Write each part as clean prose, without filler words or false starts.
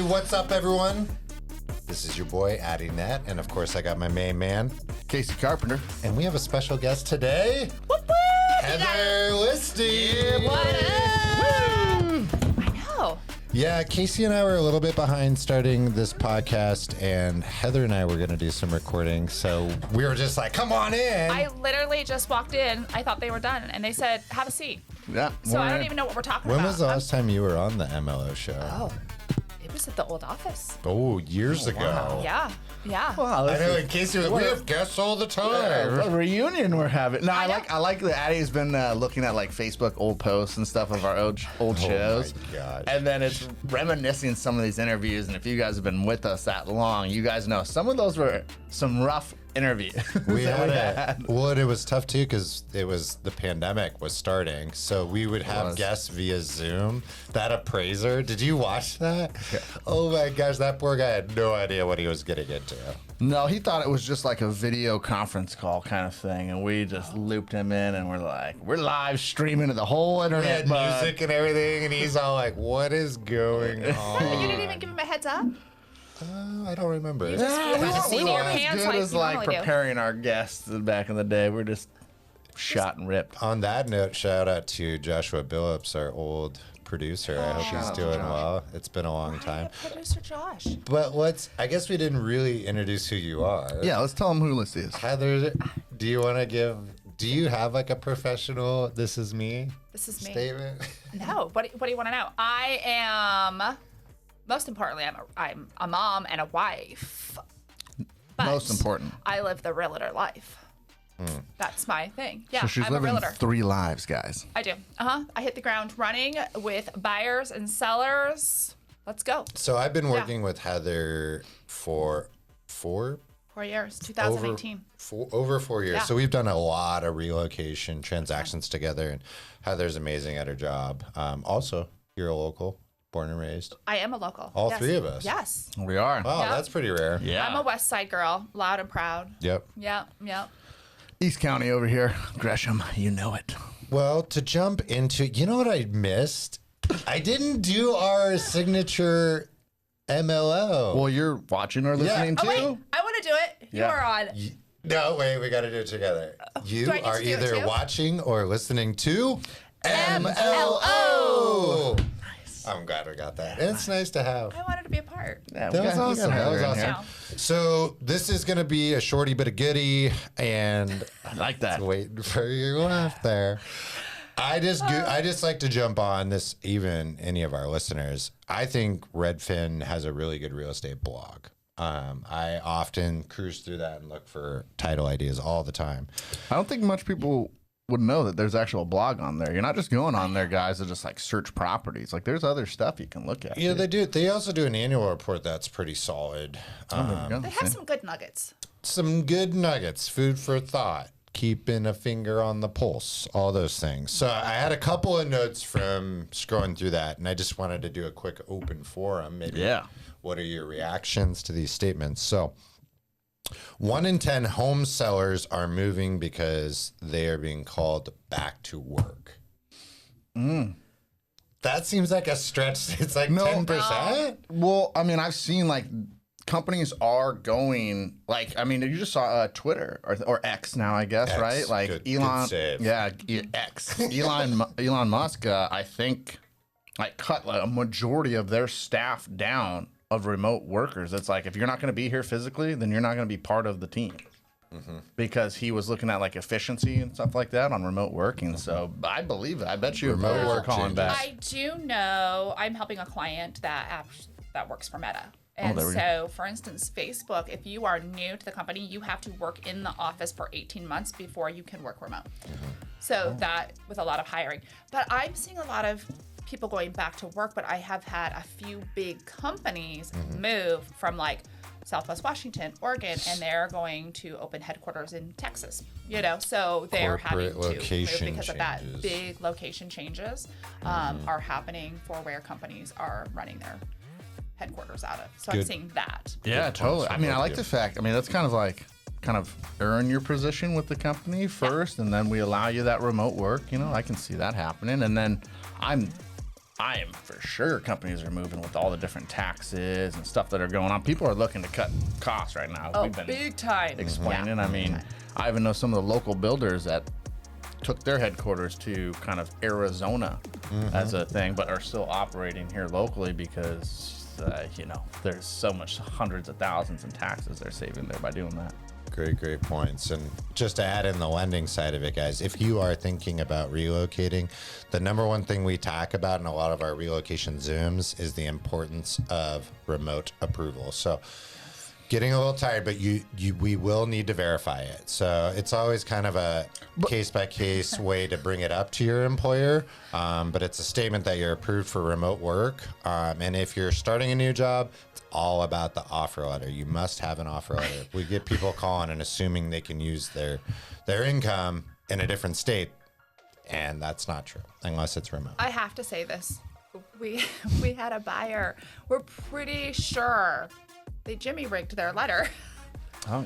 what's up, everyone? This is your boy, Addie Net, and of course, I got my main man, Casey Carpenter. And we have a special guest today, Whoop, whoop. Heather Listy. What up? I know. Yeah, Casey and I were a little bit behind starting this podcast, and Heather and I were going to do some recording, so we were just like, come on in. I literally just walked in. I thought they were done, and they said, have a seat. Yeah. So I don't even know what we're talking When about. was the last time you were on the MLO show? Oh, it was at the old office. Oh, years ago. wow. Yeah. Wow, I know, in Casey, we have guests all the time. a reunion we're having. No, I know. I like that Addie's been looking at like Facebook old posts and stuff of our old shows. Oh my gosh. And then it's reminiscing some of these interviews. And if you guys have been with us that long, you guys know some of those were some rough interviews. We that had it. Well, and it was tough too because it was the pandemic was starting, so we would have guests via Zoom. That appraiser, did you watch that? Yeah. Oh my gosh, that poor guy had no idea what he was getting into. No, he thought it was just like a video conference call kind of thing, and we just looped him in, and we're like, we're live streaming to the whole We internet. had music and everything, and he's all like, "What is going on?" You didn't even give him a heads up? I don't remember. You just Yeah, flew through the we seat of your weren't as pants good like as you like normally do. preparing our guests back in the day. We're just shot and ripped. On that note, shout out to Joshua Billups, our old producer. I hope Shout he's out to doing Josh. well. It's been a long time. Producer Josh. But I guess we didn't really introduce who you are. Yeah, let's tell them who this is. Heather, do you you have like a professional "this is me" This is me. statement? No. What do you want to know? I am, most importantly, I'm a mom and a wife. But Most important. I live the realtor life. That's my thing. Yeah, So she's I'm a living realtor. 3 lives, guys. I do. I hit the ground running with buyers and sellers. Let's go. So I've been working with Heather for 4 years, 2018. over 4 years. Yeah. So we've done a lot of relocation transactions together, and Heather's amazing at her job. Also, you're a local, born and raised. I am a local. All Yes. 3 of us. Yes. We are. Wow, Yeah. that's pretty rare. Yeah. I'm a West Side girl, loud and proud. Yep. Yep. East County over here. Gresham, you know it. Well, to jump into, you know what I missed? I didn't do our signature MLO. Well, you're watching or listening Oh, too? wait. I want to do it. You Yeah. are on. No, wait, we got to do it together. You do I need are to do it either too? watching or listening to MLO. Nice. I'm glad we got that. It's nice to have. I wanted to be a part. Yeah, That we was got awesome. That Heather was in awesome. here. Yeah. So this is going to be a shorty but a goodie, and I like that. waiting for your laugh there. I just like to jump on this, even any of our listeners. I think Redfin has a really good real estate blog. I often cruise through that and look for title ideas all the time. I don't think much people would know that there's actual blog on there. You're not just going on there, guys, to just like search properties. Like there's other stuff you can look at. Yeah, they do. They also do an annual report that's pretty solid. There you go. They have some good nuggets. Some good nuggets, food for thought, keeping a finger on the pulse, all those things. So I had a couple of notes from scrolling through that, and I just wanted to do a quick open forum. Maybe, Yeah. what are your reactions to these statements? So 1 in 10 home sellers are moving because they are being called back to work. That seems like a stretch. It's like 10%. Well, I mean, I've seen like companies are going like, I mean, you just saw Twitter or X now, I guess, X. right? Like Good Elon, save. yeah, X. Elon Musk, I think, like cut like, a majority of their staff down of remote workers. It's like if you're not going to be here physically, then you're not going to be part of the team. Because he was looking at like efficiency and stuff like that on remote working. So I believe it. I bet you Remote employers are work calling changes. back. I do know I'm helping a client that works for Meta. And there we so, for instance, Facebook, if you are new to the company, you have to work in the office for 18 months before you can work remote. So that with a lot of hiring. But I'm seeing a lot of people going back to work, but I have had a few big companies move from like Southwest Washington, Oregon, and they're going to open headquarters in Texas, so they're having Corporate to move location because of that. changes. Big location changes are happening for where companies are running their headquarters out of. So I'm Good. seeing that. Yeah, Good totally. points I from mean, I both like of the you. fact. I mean, that's kind of earn your position with the company first, and then we allow you that remote work. I can see that happening, and then I'm I am for sure companies are moving with all the different taxes and stuff that are going on. People are looking to cut costs right now. Oh, big time. Explaining. I mean, I even know some of the local builders that took their headquarters to kind of Arizona as a thing, but are still operating here locally because, there's so much hundreds of thousands in taxes they're saving there by doing that. Great points. And just to add in the lending side of it, guys, if you are thinking about relocating, the number one thing we talk about in a lot of our relocation Zooms is the importance of remote approval. So getting a little tired, but we will need to verify it. So it's always kind of a case-by-case way to bring it up to your employer. But it's a statement that you're approved for remote work. And if you're starting a new job, it's all about the offer letter. You must have an offer letter. We get people calling and assuming they can use their income in a different state. And that's not true unless it's remote. I have to say this. We had a buyer. We're pretty sure they Jimmy rigged their letter. Oh,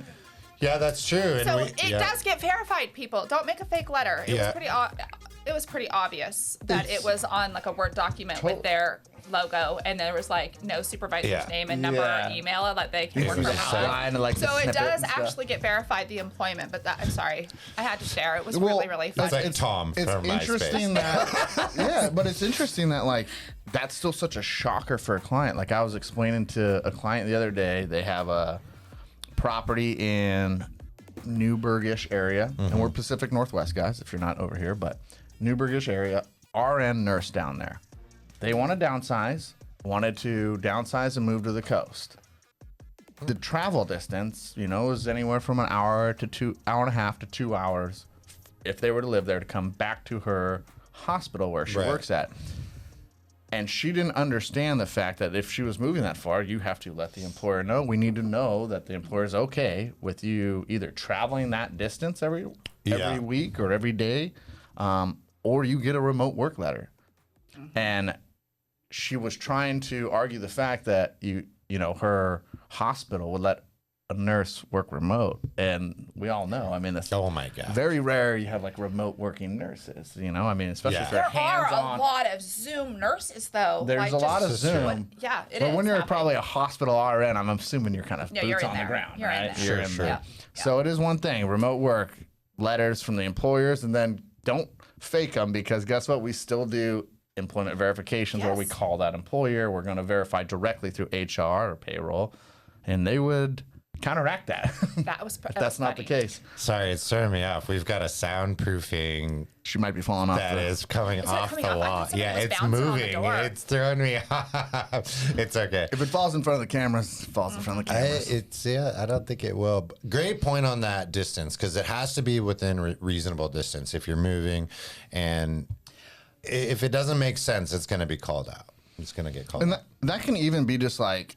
yeah, that's true. And So it does get verified, people. Don't make a fake letter. It was pretty obvious that it was on like a Word document with their logo, and there was like no supervisor's name and number or email that they can work from home. So it does actually get verified, the employment, but I'm sorry. I had to share. It was really fun. It's like Tom from It's interesting MySpace. that, but it's interesting that like that's still such a shocker for a client. Like I was explaining to a client the other day, they have a property in Newburgh-ish area, and we're Pacific Northwest guys, if you're not over here, but Newburgh-ish area, RN nurse down there. They want to wanted to downsize and move to the coast. The travel distance, is anywhere from an hour and a half to 2 hours if they were to live there to come back to her hospital where she works at. And she didn't understand the fact that if she was moving that far, you have to let the employer know. We need to know that the employer is okay with you either traveling that distance every week or every day, or you get a remote work letter. And she was trying to argue the fact that her hospital would let a nurse work remote, and we all know. I mean, it's very rare you have like remote working nurses. I mean, especially if they're hands-on. There are a lot of Zoom nurses, though. There's a lot of Zoom. Yeah, it is. But when you're probably a hospital RN, I'm assuming you're kind of boots on the ground, you're right? You're in there. Sure. So it is one thing, remote work, letters from the employers, and then don't fake them, because guess what? We still do employment verifications where we call that employer. We're going to verify directly through HR or payroll, and they would counteract that. That's not the case. Sorry, it's throwing me off. We've got a soundproofing. She might be falling off. That is coming off the wall. Yeah, it's moving. It's throwing me off. It's okay. If it falls in front of the cameras, it falls in front of the cameras. I don't think it will. Great point on that distance, because it has to be within reasonable distance if you're moving, and if it doesn't make sense, it's going to be called out. It's going to get called out. That can even be just like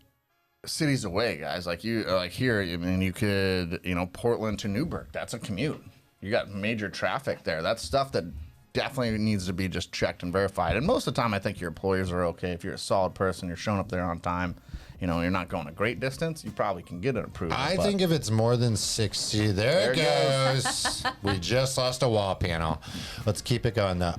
cities away, guys. Like here, I mean, you could, Portland to Newburgh. That's a commute. You got major traffic there. That's stuff that definitely needs to be just checked and verified. And most of the time, I think your employers are okay. If you're a solid person, you're showing up there on time, you're not going a great distance, you probably can get it approved. I think if it's more than 60, there it goes. We just lost a wall panel. Let's keep it going, though.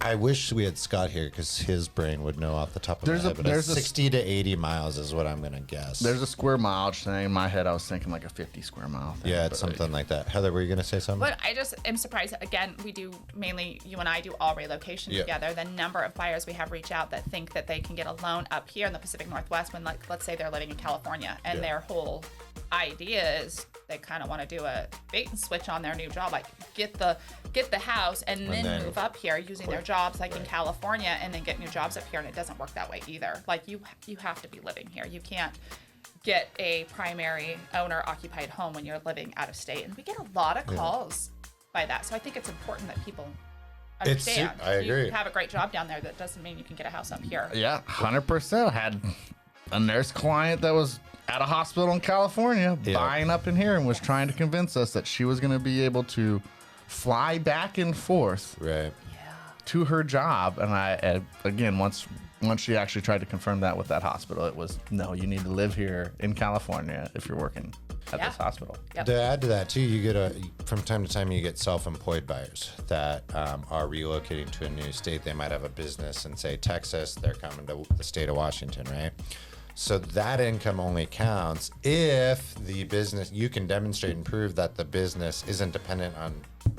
I wish we had Scott here, because his brain would know off the top of his head. But 60 to 80 miles is what I'm going to guess. There's a square mileage thing. In my head, I was thinking like a 50 square mile thing. Yeah, it's something like that. Heather, were you going to say something? But I just am surprised. Again, we do mainly, you and I do all relocation together. The number of buyers we have reach out that think that they can get a loan up here in the Pacific Northwest when, like, let's say they're living in California, and their whole idea is they kind of want to do a bait and switch on their new job, like get the house and then move up here using their jobs like in California, and then get new jobs up here. And it doesn't work that way either. Like you have to be living here. You can't get a primary owner occupied home when you're living out of state. And we get a lot of calls by that. So I think it's important that people understand. I agree. You have a great job down there. That doesn't mean you can get a house up here. Yeah, 100%. Had a nurse client that was at a hospital in California buying up in here and was trying to convince us that she was going to be able to fly back and forth to her job. And again, once once she actually tried to confirm that with that hospital, it was, no, you need to live here in California if you're working at this hospital. Yep. To add to that too, you get from time to time you get self-employed buyers that are relocating to a new state. They might have a business in, say, Texas. They're coming to the state of Washington, right? So that income only counts if the business, you can demonstrate and prove that the business isn't dependent on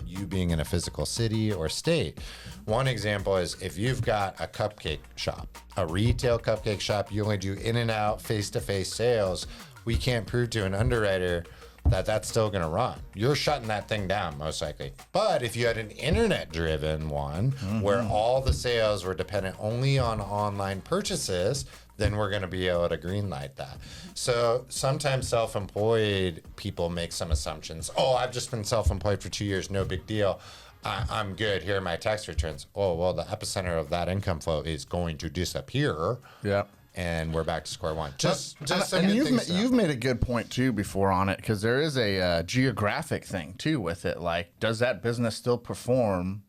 you being in a physical city or state. One example is if you've got a cupcake shop, a retail cupcake shop, you only do in and out face-to-face sales. We can't prove to an underwriter that that's still going to run. You're shutting that thing down most likely. But if you had an internet-driven one where all the sales were dependent only on online purchases, then we're going to be able to greenlight that. So sometimes self-employed people make some assumptions. Oh, I've just been self-employed for 2 years, no big deal. I'm good. Here are my tax returns. Oh, well, the epicenter of that income flow is going to disappear. Yeah. And we're back to square one. Just some and good you've, things to know. you've made a good point too before on it, because there is a geographic thing too with it. Like, does that business still perform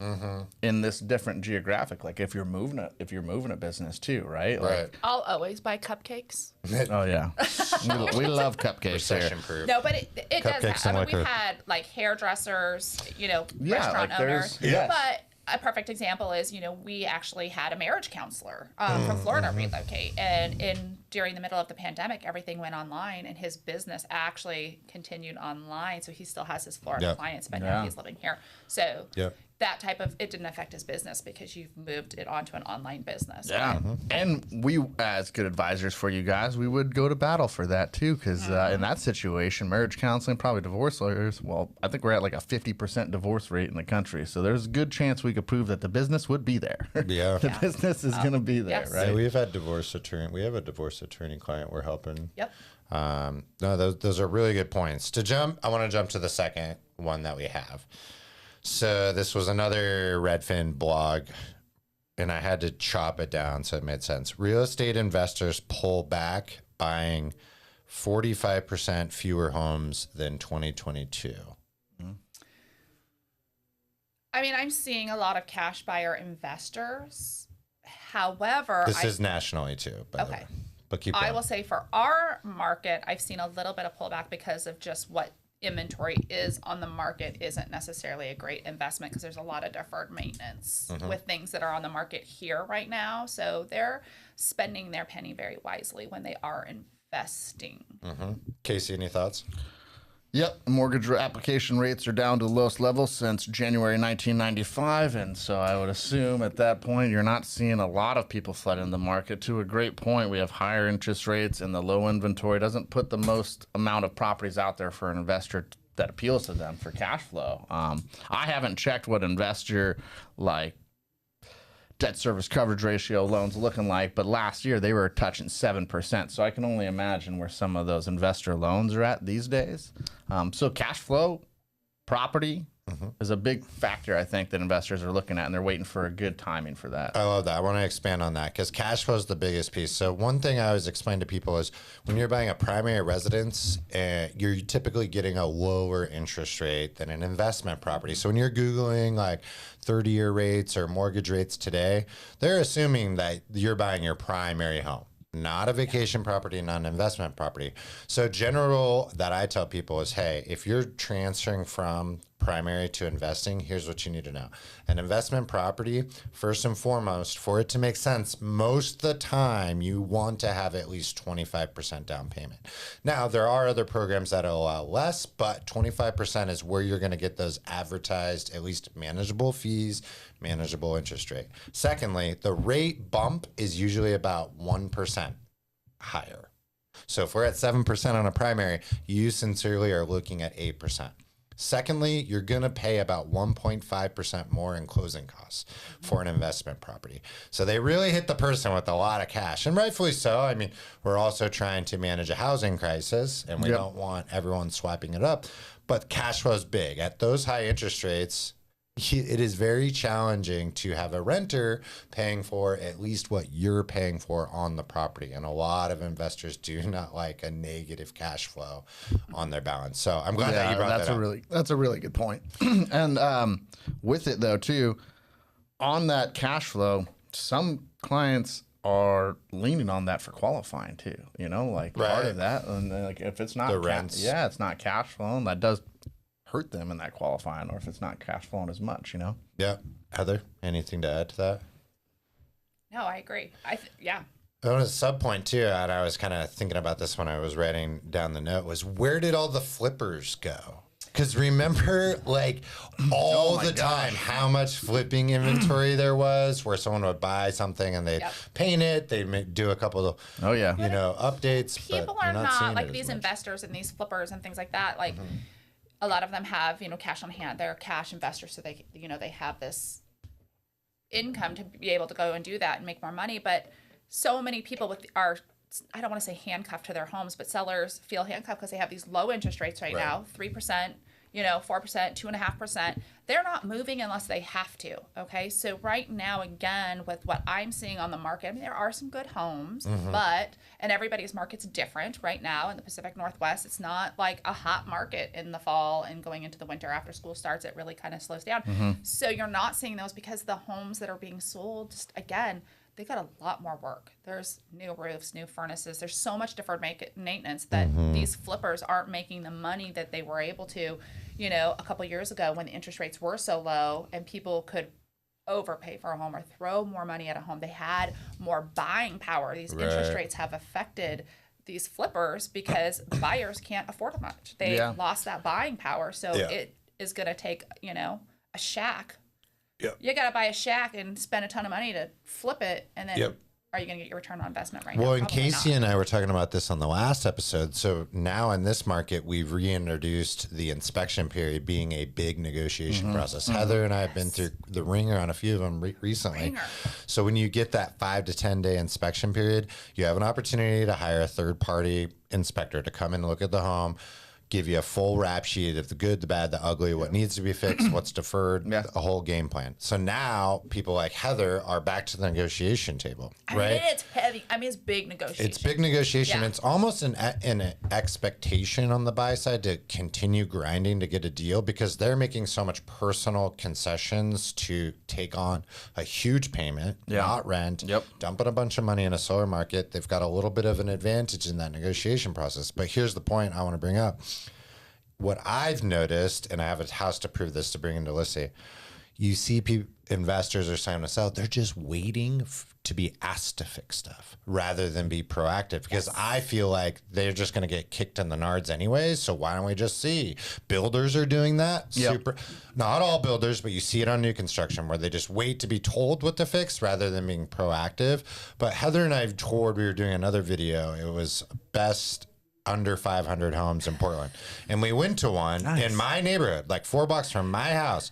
in this different geographic? Like, if you're moving a business too, right? Right. Like, I'll always buy cupcakes. oh yeah, we love cupcakes here. Recession proof. No, but it does. Cupcakes I and mean, we've liquor. had like hairdressers, Yeah, restaurant like there's- owners. yes. But a perfect example is, we actually had a marriage counselor from Florida relocate, and during the middle of the pandemic, everything went online, and his business actually continued online. So he still has his Florida Yep. clients, but Yeah. now he's living here. So Yep. that type of, it didn't affect his business because you've moved it onto an online business. Yeah, and we, as good advisors for you guys, we would go to battle for that too, because in that situation, marriage counseling, probably divorce lawyers. Well, I think we're at like a 50% divorce rate in the country, so there's a good chance we could prove that the business would be there. Yeah. The business is going to be there, Yes. right? Yeah, we've had divorce attorney. We have a divorce attorney client we're helping. Yep. No, those are really good points. I want to jump to the second one that we have. So this was another Redfin blog, and I had to chop it down so it made sense. Real estate investors pull back buying 45% fewer homes than 2022. I mean, I'm seeing a lot of cash buyer investors. However, This is nationally too, by the way. But keep going. I will say for our market, I've seen a little bit of pullback because of just what inventory is on the market isn't necessarily a great investment because there's a lot of deferred maintenance with things that are on the market here right now. So they're spending their penny very wisely when they are investing. Casey, any thoughts? Yep, mortgage application rates are down to the lowest level since January 1995, and so I would assume at that point you're not seeing a lot of people flooding the market. To a great point, we have higher interest rates, and the low inventory doesn't put the most amount of properties out there for an investor that appeals to them for cash flow. I haven't checked what investor like debt service coverage ratio loans looking like, but last year they were touching 7%. So I can only imagine where some of those investor loans are at these days. So cash flow, property is a big factor, I think, that investors are looking at, and they're waiting for a good timing for that. I love that. I want to expand on that because cash flow is the biggest piece. So one thing I always explain to people is when you're buying a primary residence, you're typically getting a lower interest rate than an investment property. So when you're Googling like 30-year rates or mortgage rates today, they're assuming that you're buying your primary home, not a vacation property, not an investment property. So general that I tell people is, hey, if you're transferring from primary to investing, here's what you need to know. An investment property, first and foremost, for it to make sense, most of the time you want to have at least 25% down payment. Now, there are other programs that allow less, but 25% is where you're going to get those advertised, at least manageable fees, manageable interest rate. Secondly, the rate bump is usually about 1% higher. So if we're at 7% on a primary, you sincerely are looking at 8%. Secondly, you're going to pay about 1.5% more in closing costs for an investment property. So they really hit the person with a lot of cash, and rightfully so. I mean, we're also trying to manage a housing crisis, and we don't want everyone swiping it up. But cash flow is big. At those high interest rates, it is very challenging to have a renter paying for at least what you're paying for on the property. And a lot of investors do not like a negative cash flow on their balance. So I'm glad that you brought that up. That's a really good point. And with it though too, on that cash flow, some clients are leaning on that for qualifying too. Like part of that, and like if it's not The rents. it's not cash flowing, that does hurt them in that qualifying, or if it's not cash flowing as much. Yeah. Heather, anything to add to that? No, I agree. Yeah. There was a sub point too, and I was kind of thinking about this when I was writing down the note, was where did all the flippers go? Because remember, like, all the time, how much flipping inventory there was, where someone would buy something and they'd paint it, they'd do a couple of, updates. People but are you're not seeing like it these as much. investors and these flippers and things like that. Like, a lot of them have, cash on hand. They're cash investors, so they, they have this income to be able to go and do that and make more money. But so many people are, I don't want to say handcuffed to their homes, but sellers feel handcuffed because they have these low interest rates right now, 3%, 4%, 2.5%. They're not moving unless they have to. Okay. So right now, again, with what I'm seeing on the market, I mean, there are some good homes, and everybody's market's different right now in the Pacific Northwest. It's not like a hot market in the fall and going into the winter after school starts. It really kind of slows down. So you're not seeing those because the homes that are being sold, just again, they got a lot more work. There's new roofs, new furnaces. There's so much deferred maintenance that these flippers aren't making the money that they were able to, a couple years ago when the interest rates were so low and people could overpay for a home or throw more money at a home. They had more buying power. These interest rates have affected these flippers because buyers can't afford much. They lost that buying power. So it is going to take, a shack. Yep. You got to buy a shack and spend a ton of money to flip it, and then are you going to get your return on investment right now? Well, and Probably Casey not. and I were talking about this on the last episode. So now in this market, we've reintroduced the inspection period being a big negotiation process. Heather and I have been through the ringer on a few of them recently. So when you get that 5 to 10 day inspection period, you have an opportunity to hire a third party inspector to come and look at the home, give you a full rap sheet of the good, the bad, the ugly, what needs to be fixed, what's deferred, a whole game plan. So now people like Heather are back to the negotiation table, right? I mean, it's heavy. I mean, it's big negotiation. It's big negotiation. Yeah. It's almost an expectation on the buy side to continue grinding to get a deal because they're making so much personal concessions to take on a huge payment, not rent, dumping a bunch of money in a solar market. They've got a little bit of an advantage in that negotiation process. But here's the point I want to bring up. What I've noticed, and I have a house to prove this to bring into Lissy, you see investors are signing us out. They're just waiting to be asked to fix stuff rather than be proactive because I feel like they're just going to get kicked in the nards anyways. So why don't we just see? Builders are doing that. Super. Not all builders, but you see it on new construction where they just wait to be told what to fix rather than being proactive. But Heather and I toured, we were doing another video. It was best under 500 homes in Portland. And we went to one in my neighborhood, like 4 blocks from my house.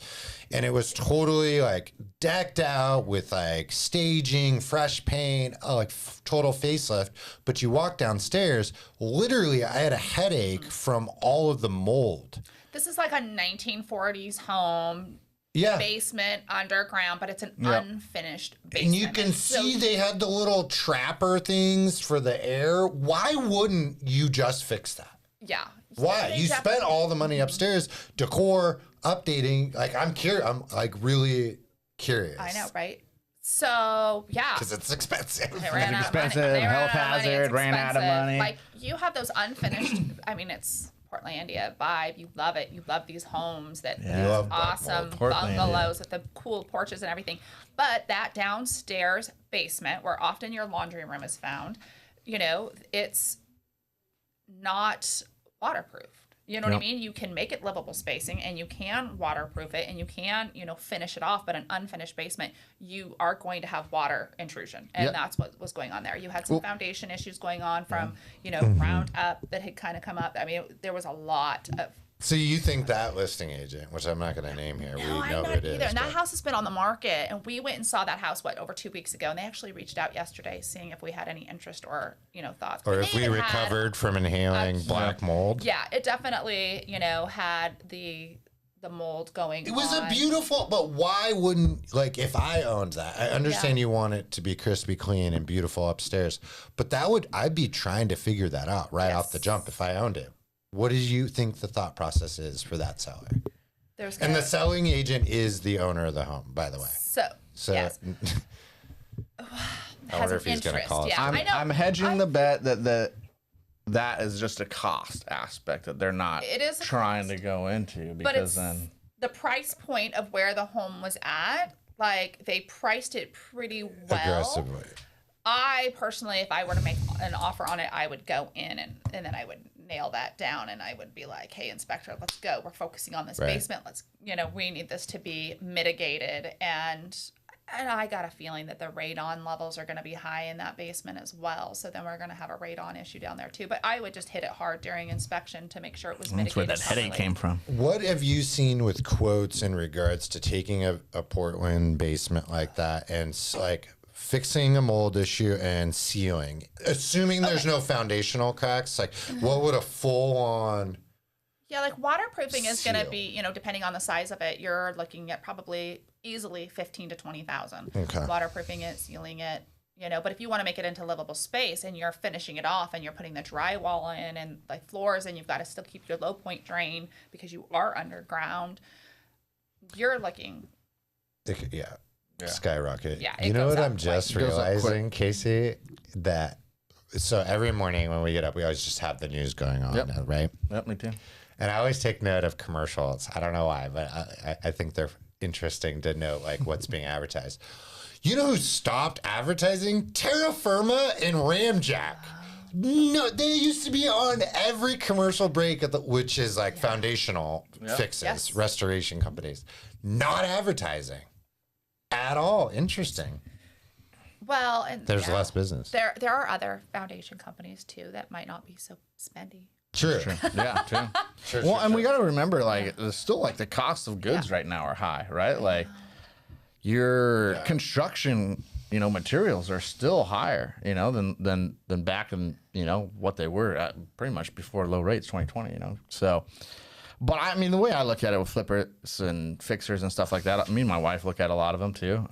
And it was totally like decked out with like staging, fresh paint, like total facelift. But you walk downstairs, literally I had a headache from all of the mold. This is like a 1940s home. Basement underground, but it's an unfinished basement. And you can see they had the little trapper things for the air. Why wouldn't you just fix that? Yeah. Why? You spent all the money upstairs, decor, updating. Like, I'm curious. I'm like really curious. I know, right? So, yeah. Because it's expensive. They ran out of money. Expensive, health hazard, ran out of money. Like, you have those unfinished, I mean, it's Portlandia vibe. You love it. You love these homes that these awesome bungalows with the cool porches and everything. But that downstairs basement where often your laundry room is found, it's not waterproof. You know what I mean? You can make it livable spacing and you can waterproof it and you can, finish it off. But an unfinished basement, you are going to have water intrusion. And that's what was going on there. You had some foundation issues going on from, ground up that had kind of come up. I mean, there was a lot of. So you think that listing agent, which I'm not going to name here, No, we know I'm who not it is. either. And that house has been on the market, and we went and saw that house over 2 weeks ago, and they actually reached out yesterday, seeing if we had any interest or thoughts. Or if we recovered from inhaling black mold. Yeah, it definitely had the mold going. It was a beautiful, but why wouldn't, like, if I owned that, I understand you want it to be crispy clean and beautiful upstairs, but I'd be trying to figure that out right off the jump if I owned it. What do you think the thought process is for that seller? And the selling agent is the owner of the home, by the way. So yes. has an if he's gonna interest. call us. Yeah, I know. I'm hedging the bet that is just a cost aspect that they're not It is a trying to go into, but because it's then the price point of where the home was at. Like they priced it pretty well. Aggressively. I personally, if I were to make an offer on it, I would go in and then I would nail that down and I would be like, hey, inspector, let's go. We're focusing on this Right. basement. We need this to be mitigated. And I got a feeling that the radon levels are going to be high in that basement as well. So then we're going to have a radon issue down there too. But I would just hit it hard during inspection to make sure it was mitigated. that's where that headache properly. came from. What have you seen with quotes in regards to taking a Portland basement like that and like fixing a mold issue and sealing, assuming there's no foundational cracks? Like, what would a full-on? Yeah, like waterproofing is going to Seal. be, depending on the size of it, you're looking at probably easily 15 to 20,000. Okay. Waterproofing it, sealing it, but if you want to make it into livable space and you're finishing it off and you're putting the drywall in and like floors and you've got to still keep your low point drain because you are underground, you're looking. Yeah. Skyrocket. Yeah, You it know goes what up I'm just Goes up quick. realizing, Casey? That so every morning when we get up, we always just have the news going on, Yep. right? Yep, me too. And I always take note of commercials. I don't know why, but I think they're interesting to note like what's being advertised. You know who stopped advertising? Terra Firma and Ramjack. No, they used to be on every commercial break, which is like foundational fixes, Yes. restoration companies. Not advertising at all. Interesting. Well, and There's yeah, less business. There are other foundation companies too that might not be so spendy. True. Yeah, too. Sure, Well, sure, and we sure. got to remember, like, there's still like the cost of goods right now are high, right? Like, your construction, materials are still higher, than back in, what they were at pretty much before low rates 2020, So, but I mean, the way I look at it with flippers and fixers and stuff like that, me and my wife look at a lot of them too.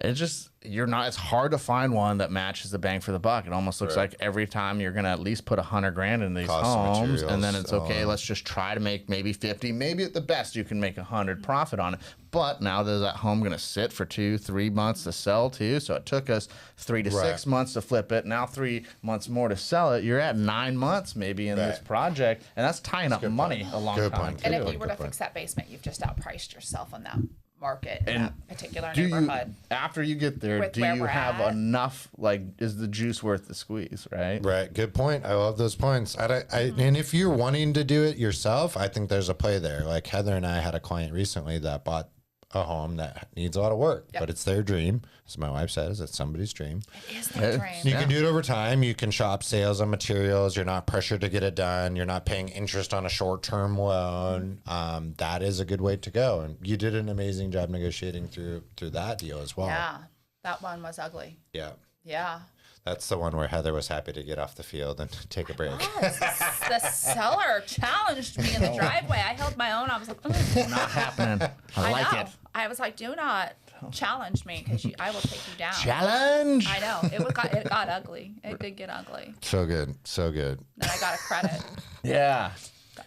It's just it's hard to find one that matches the bang for the buck. It almost looks like every time you're gonna at least put $100,000 in these Cost of homes, and then materials, it's okay. Let's just try to make maybe 50, maybe at the best you can make 100 profit on it. But now there's that home gonna sit for 2-3 months to sell too. So it took us 3 to 6 months to flip it. Now 3 months more to sell it. You're at 9 months maybe in this project, and that's tying up money a long Good time point. too. And if you were to Good point. fix that basement, you've just outpriced yourself on that market in And that particular Do neighborhood. you, after you get there, With do where you we're have at. enough? Like, is the juice worth the squeeze? Right. Right. Good point. I love those points. And if you're wanting to do it yourself, I think there's a play there. Like Heather and I had a client recently that bought a home that needs a lot of work, Yep. but it's their dream. As my wife says, it's somebody's dream. It is their dream. You can do it over time. You can shop sales on materials. You're not pressured to get it done. You're not paying interest on a short-term loan. That is a good way to go. And you did an amazing job negotiating through that deal as well. Yeah, that one was ugly. Yeah. Yeah. That's the one where Heather was happy to get off the field and take a break. The seller challenged me in the driveway. I held my own. I was like, "Ugh." Not happening. I like know. it. I was like, do not challenge me because I will take you down. Challenge. I know. It got ugly. It did get ugly. So good. So good. Then I got a credit. Yeah.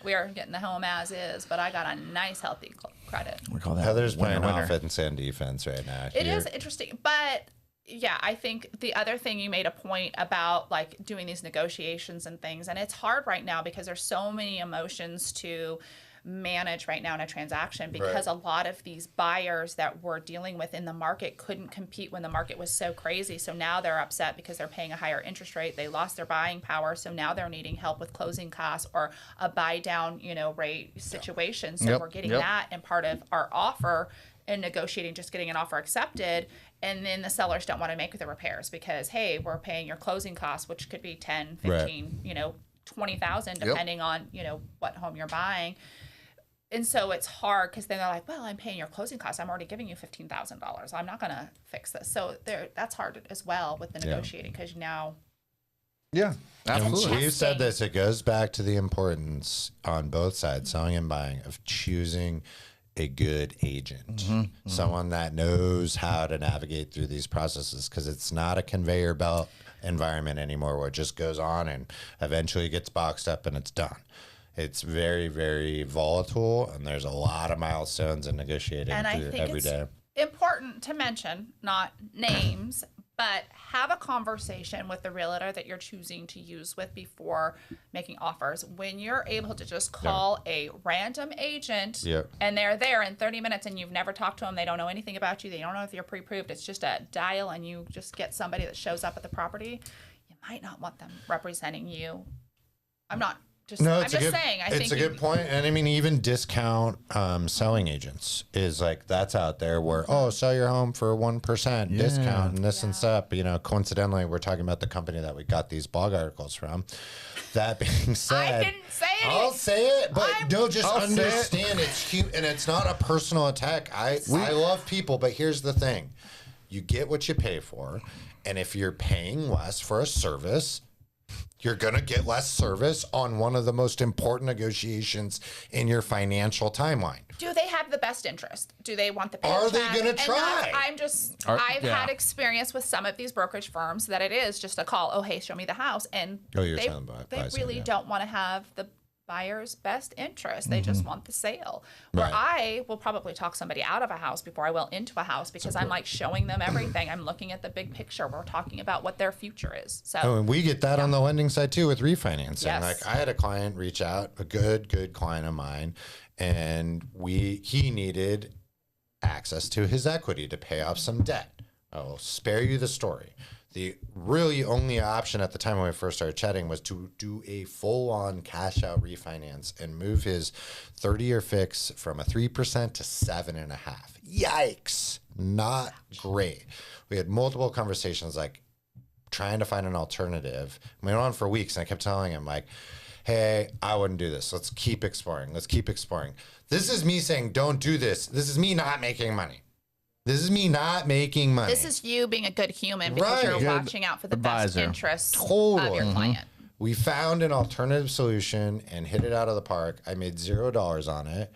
We are getting the home as is, but I got a nice, healthy credit. We call that Heather's playing winner. offense and defense right now. It is interesting, but yeah, I think the other thing you made a point about like doing these negotiations and things, and it's hard right now because there's so many emotions to manage right now in a transaction because a lot of these buyers that we're dealing with in the market couldn't compete when the market was so crazy. So now they're upset because they're paying a higher interest rate. They lost their buying power. So now they're needing help with closing costs or a buy down, rate situation. So we're getting that and part of our offer and negotiating, just getting an offer accepted. And then the sellers don't want to make the repairs because, hey, we're paying your closing costs, which could be 10, 15, 20,000, depending on, what home you're buying. And so it's hard because then they're like, well, I'm paying your closing costs. I'm already giving you $15,000. I'm not going to fix this. So that's hard as well with the negotiating because now. Yeah, absolutely. We've said this. It goes back to the importance on both sides, selling and buying, of choosing a good agent, someone that knows how to navigate through these processes, because it's not a conveyor belt environment anymore where it just goes on and eventually gets boxed up and it's done. It's very, very volatile, and there's a lot of milestones in negotiating And I through think every it's day. important to mention, not names, But have a conversation with the realtor that you're choosing to use with before making offers. When you're able to just call a random agent and they're there in 30 minutes and you've never talked to them, they don't know anything about you, they don't know if you're pre-approved, it's just a dial and you just get somebody that shows up at the property, you might not want them representing you. I'm just saying. I think it's a good point. And I mean, even discount selling agents is like, that's out there where, sell your home for 1% discount and this and stuff. You know, coincidentally, we're talking about the company that we got these blog articles from. That being said, I didn't say it. I'll say it, but understand it's cute and it's not a personal attack. I love people, but here's the thing. You get what you pay for. And if you're paying less for a service, you're going to get less service on one of the most important negotiations in your financial timeline. Do they have the best interest? Do they want the paycheck? Are they going to try? I've had experience with some of these brokerage firms that it is just a call, oh, hey, show me the house. And they really don't want to have the buyer's best interest. They just want the sale. Where I will probably talk somebody out of a house before I will into a house because I'm like showing them everything. I'm looking at the big picture. We're talking about what their future is. So and we get that on the lending side too with refinancing. Yes. Like I had a client reach out, a good client of mine, and he needed access to his equity to pay off some debt. I will spare you the story. The really only option at the time when we first started chatting was to do a full-on cash-out refinance and move his 30-year fix from a 3% to 7.5%. Yikes! Not great. We had multiple conversations, like trying to find an alternative. We went on for weeks, and I kept telling him, like, hey, I wouldn't do this. Let's keep exploring. This is me saying, don't do this. This is me not making money. This is me not making money. This is you being a good human because you're watching out for the best interests of your client. We found an alternative solution and hit it out of the park. I made $0 on it,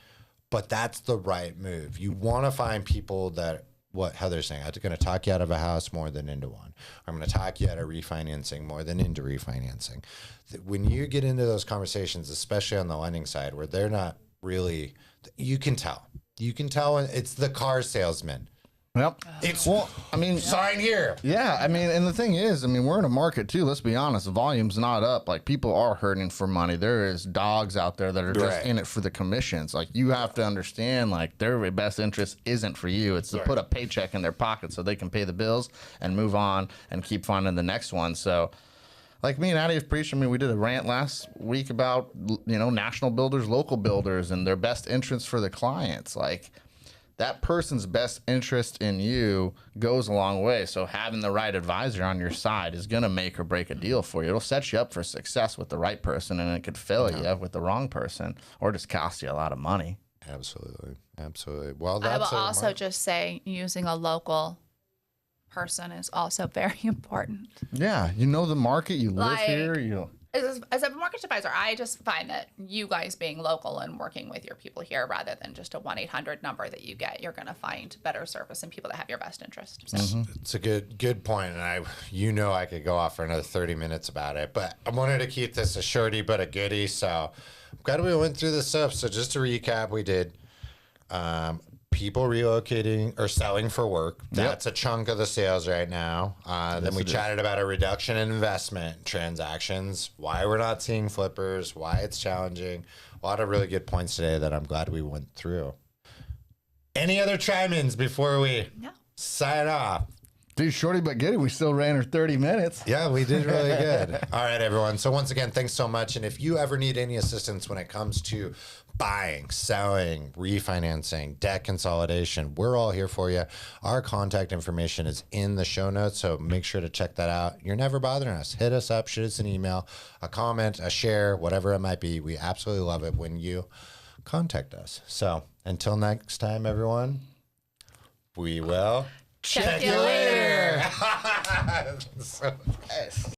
but that's the right move. You want to find people that, what Heather's saying, I'm going to talk you out of a house more than into one. I'm going to talk you out of refinancing more than into refinancing. When you get into those conversations, especially on the lending side, where they're not really, you can tell. You can tell it's the car salesman. Yep. Sign here. Yeah, I mean, and the thing is, I mean, we're in a market too. Let's be honest, the volume's not up. Like, people are hurting for money. There is dogs out there that are just in it for the commissions. Like, you have to understand, like, their best interest isn't for you. It's to put a paycheck in their pocket so they can pay the bills and move on and keep finding the next one. So, like me and Addie have preached. I mean, we did a rant last week about, national builders, local builders, and their best interests for the clients. Like, that person's best interest in you goes a long way. So having the right advisor on your side is going to make or break a deal for you. It'll set you up for success with the right person, and it could fail you with the wrong person or just cost you a lot of money. Absolutely. Well, I will also just say using a local person is also very important. Yeah, you know the market, you live here, As a mortgage advisor, I just find that you guys being local and working with your people here rather than just a 1-800 number that you get, you're going to find better service and people that have your best interest. So. It's a good point, and I could go off for another 30 minutes about it, but I wanted to keep this a shorty but a goodie, so I'm glad we went through this stuff. So just to recap, we did people relocating or selling for work. That's a chunk of the sales right now. Then we chatted about a reduction in investment transactions, why we're not seeing flippers, why it's challenging. A lot of really good points today that I'm glad we went through. Any other chime-ins before we sign off? Dude, shorty but goodie, we still ran her 30 minutes. Yeah, we did really good. All right, everyone. So once again, thanks so much. And if you ever need any assistance when it comes to buying, selling, refinancing, debt consolidation, we're all here for you. Our contact information is in the show notes, so make sure to check that out. You're never bothering us. Hit us up, shoot us an email, a comment, a share, whatever it might be. We absolutely love it when you contact us. So until next time, everyone, we will... Check you later. So nice.